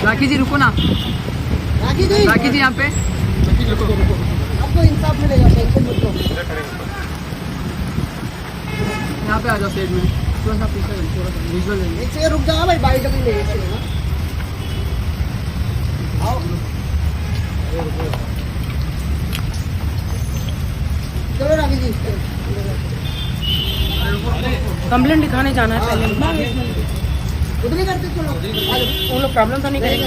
राखी जी रुको ना, राखी जी यहाँ पे आपको इंसाफ मिलेगा, टेंशन मत लो। यहाँ पे आ जाओ साइड में, थोड़ा सा पीछे थोड़ा सा विजुअल लेंगे। एक सेकंड रुक जाओ भाई, बाइक अभी ले चलेगा। आओ चलो राखी जी, कंप्लेंट लिखाने जाना है पहले। उधर ही करते चलो। वो लोग प्रॉब्लम तो नहीं करेंगे?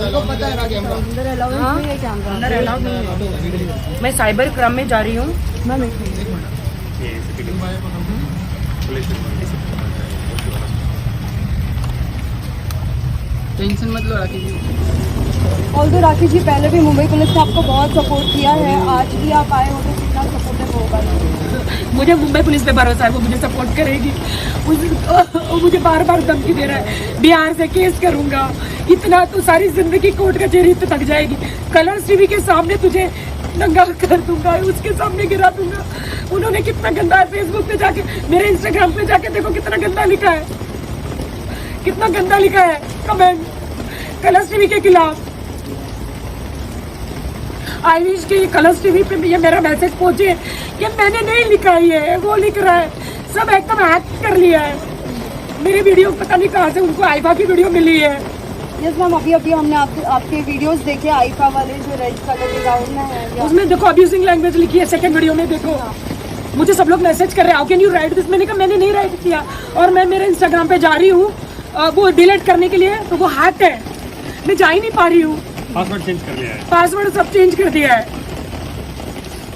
उनको पता है राखी हमरा। हाँ? अंदर अलाउड नहीं है। मैं साइबर क्राइम में जा रही हूँ। टेंशन मत लो राखी जी। ऑल्दो राखी जी पहले भी मुंबई पुलिस ने आपको बहुत सपोर्ट किया है, आज भी आप आए हो तो कितना सपोर्टिव होगा। मुझे मुंबई पुलिस पे भरोसा है, वो मुझे सपोर्ट करेगी। वो मुझे बार बार धमकी दे रहा है, बिहार से केस करूंगा, इतना तो सारी जिंदगी कोर्ट कचहरी तो थक जाएगी, कलर्स टीवी के सामने तुझे नंगा कर दूंगा, उसके सामने गिरा दूंगा। उन्होंने कितना गंदा है, फेसबुक पे जाके, मेरे इंस्टाग्राम पे जाके देखो कितना गंदा लिखा है, कितना गंदा लिखा है कमेंट कलर्स टीवी के खिलाफ। आई विश कि कलर्स टीवी पे ये मेरा मैसेज पहुंचे कि मैंने नहीं लिखा है, वो लिख रहा है, सब एकदम हैक कर लिया है। मेरी वीडियो पता नहीं कहाँ से उनको आईफा की वीडियो मिली है। यस मैम, अभी हमने आपके वीडियोस देखे आईफा वाले जो रेड कलर के गाउन में है, उसमें देखो अब्यूजिंग लैंग्वेज लिखी है। सेकंड वीडियो में देखो, मुझे सब लोग मैसेज कर रहे हैं, how can you right this. मैंने कहा मैंने नहीं राइट किया, और मैं मेरे इंस्टाग्राम पे जा रही हूँ वो डिलीट करने के लिए, तो वो हैक है, मैं जा ही नहीं पा रही हूँ। पासवर्ड चेंज कर लिया है पासवर्ड सब चेंज कर दिया है,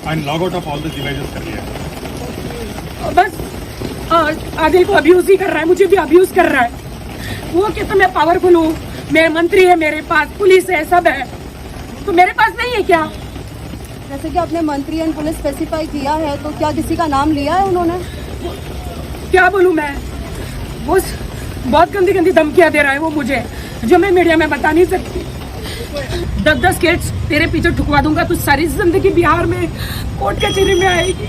and log out of all the devices कर लिया है। बस आदिल को अब्यूज ही कर रहा है, मुझे भी अब्यूज कर रहा है। वो कहता मैं पावरफुल हूँ, मैं मंत्री है, मेरे पास पुलिस है, सब है, तो मेरे पास नहीं है क्या? जैसे कि आपने मंत्री एंड पुलिस स्पेसिफाई किया है, तो क्या किसी का नाम लिया है उन्होंने? क्या बोलूँ मैं, वो बहुत गंदी गंदी धमकियाँ दे रहा है वो मुझे, जो मैं मीडिया में बता नहीं सकती। 10-10 केस तेरे पीछे ठुकवा दूंगा, तू सारी जिंदगी बिहार में कोर्ट कचहरी में आएगी।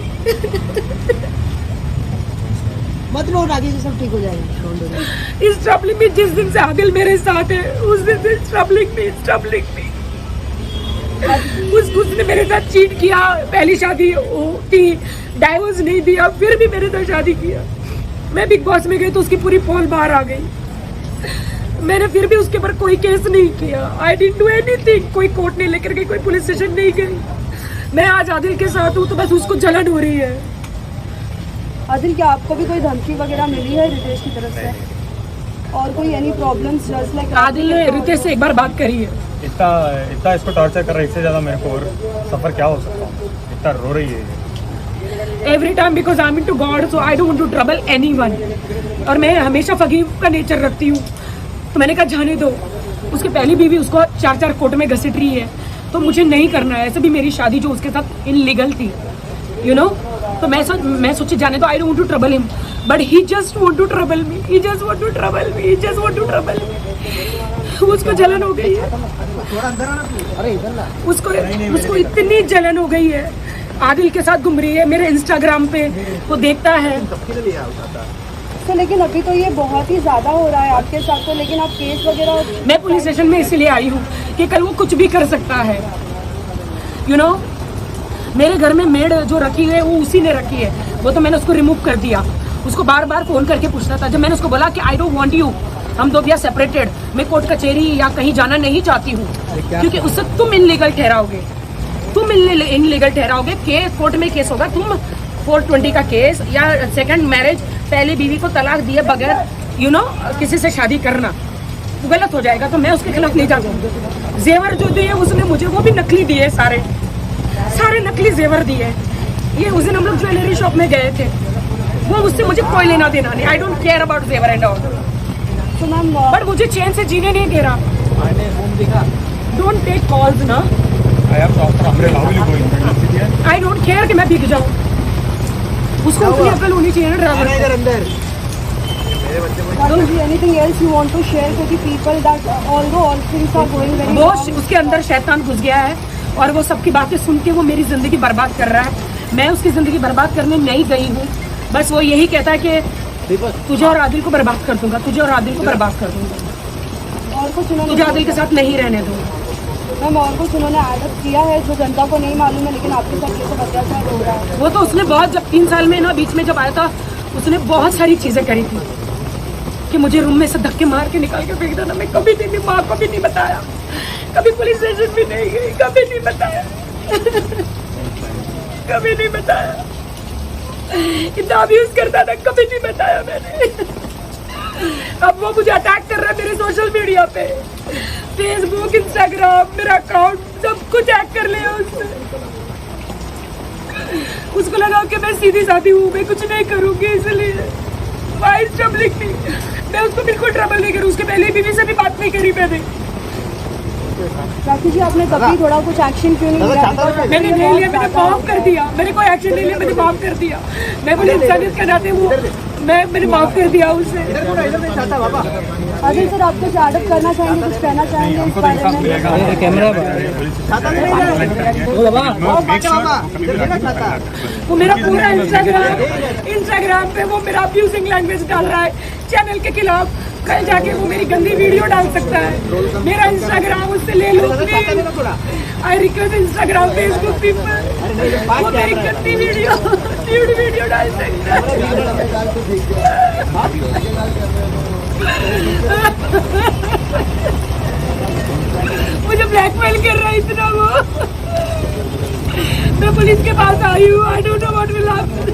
मत लो राखी जी, सब ठीक हो जाएगा। इस ट्रबलिंग में जिस दिन से आदिल मेरे साथ है, उस दिन से ट्रबलिंग में उसने मेरे साथ चीट किया, पहली शादी थी, डाइवोर्स नहीं दिया, फिर भी मेरे साथ शादी किया। मैं बिग बॉस में गई तो उसकी पूरी पोल बाहर आ गई, मैंने फिर भी उसके ऊपर कोई केस नहीं किया। आई डिडंट डू एनीथिंग, कोई कोर्ट नहीं लेकर गई, कोई पुलिस स्टेशन नहीं गई। मैं आज आदिल के साथ हूँ तो बस उसको जलन हो रही है। आदिल, क्या आपको भी कोई धमकी वगैरह मिली है रितेश की तरफ से, और कोई any problems just like? Adil ने रितेश से एक बार बात करी है। इतना इसको टॉर्चर कर रहा है, इससे ज्यादा मेरे को और सफर क्या हो सकता है। इतना रो रही है every time, because I am into God, so I don't want to trouble anyone. और मैं हमेशा फकीर का नेचर रखती हूँ, तो मैंने कहा जाने दो। उसकी पहली बीवी उसको 4-4 कोर्ट में घसीट रही है, तो मुझे नहीं करना है। ऐसे भी मेरी शादी जो उसके साथ इनलीगल थी, यू नो, तो मैं सोची जाने दो, I don't want to trouble him, but he just want to trouble me, he just want to trouble me, he just want to trouble me. उसको जलन हो गई है, उसको इतनी जलन हो गई है, आदिल के साथ घूम रही है, मेरे इंस्टाग्राम पे वो देखता है। तो लेकिन अभी तो ये बहुत ही ज्यादा हो रहा है आपके साथ, तो लेकिन आप केस वगैरह? मैं पुलिस स्टेशन में इसलिए आई हूँ कि कल वो कुछ भी कर सकता है, यू नो। मेरे घर में मेड जो रखी है वो उसी ने रखी है, वो तो मैंने उसको रिमूव कर दिया। उसको बार बार फोन करके पूछता था, जब मैंने उसको बोला कि आई डोंट वांट यू, हम दो भी सेपरेटेड, मैं कोर्ट कचहरी या कहीं जाना नहीं चाहती हूँ, क्योंकि उससे तुम इनलीगल ठहराओगे, तुम इनलीगल ठहराओगे, कोर्ट में केस होगा, तुम 420 का केस या सेकंड मैरिज, पहले बीवी को तलाक दिए बगैर, यू नो, किसी से शादी करना तो गलत हो जाएगा। तो मैं उसके खिलाफ नहीं जाऊंगी। जेवर जो दिए उसने मुझे, वो भी नकली दिए, सारे नकली जेवर दिए। ये उस दिन हम लोग ज्वेलरी शॉप में गए थे, वो उससे मुझे कोई लेना देना नहीं, आई डोंट केयर अबाउट जेवर एंड ऑल। तो मैम, बट मुझे चैन से जीने नहीं दे रहा। डोंट टेक कॉल्स ना, आई डोंट केयर कि मैं बिक जाऊँ, उसको उतनी अकल होनी चाहिए ना ड्राइवर। अंदर anything else you want to share to the people that although all things are going very वो उसके अंदर शैतान घुस गया है, और वो सबकी बातें सुन के वो मेरी जिंदगी बर्बाद कर रहा है। मैं उसकी जिंदगी बर्बाद करने नहीं गई हूँ, बस वो यही कहता है कि तुझे और आदिल को बर्बाद कर दूंगा, तुझे और आदिल को बर्बाद कर दूंगा। और कुछ उन्होंने तुझे आदिल के साथ नहीं रहने दूंगा। मैम और कुछ उन्होंने एडअप किया है जो जनता को नहीं मालूम है, लेकिन आपके साथ ये सब अत्याचार हो रहा है? वो तो उसने बहुत, जब 3 साल में ना बीच में जब आया था, उसने बहुत सारी चीजें करी थी कि मुझे रूम में से धक्के मार के निकाल के फेंक देना। मैं कभी नहीं, माँ को भी नहीं बताया, कभी पुलिस स्टेशन भी नहीं गई, कभी नहीं बताया कभी नहीं बताया। इतना अब्यूज करता था, कभी नहीं बताया मैंने। अब वो मुझे अटैक कर रहा है मेरे सोशल मीडिया पे, फेसबुक, इंस्टाग्राम, मेरा अकाउंट सब कुछ हैक कर लिया उसने। उसको लगा कि मैं सीधी सादी हूँ, मैं कुछ नहीं करूंगी, इसलिए वाइस ट्रबलिंग नहीं। मैं उसको बिल्कुल ट्रबल नहीं करूँ। उसके पहले बीवी से भी बात नहीं करी मैंने। राखी जी, आपने कभी थोड़ा कुछ एक्शन क्यों नहीं लिया? मैंने नहीं लिया, मैंने माफ कर दिया। मैंने कोई एक्शन नहीं लिया, मैंने माफ कर दिया। मैं बोले इंसानियत के नाते वो मैंने माफ कर दिया उसे। आदिल सर, आप कुछ एडअप करना चाहेंगे, कुछ कहना चाहेंगे इस बारे में? वो मेरा पूरा इंस्टाग्राम पे वो मेरा अब्यूजिंग लैंग्वेज डाल रहा है चैनल के खिलाफ। कल जाके वो मेरी गंदी वीडियो डाल सकता है। मेरा इंस्टाग्राम उससे ले लो please. I request Instagram, Facebook people, वो मेरी गंदी वीडियो डाल सकता है। मुझे ब्लैकमेल कर रहा है इतना वो। मैं पुलिस के पास आई हूँ। I don't know what will happen.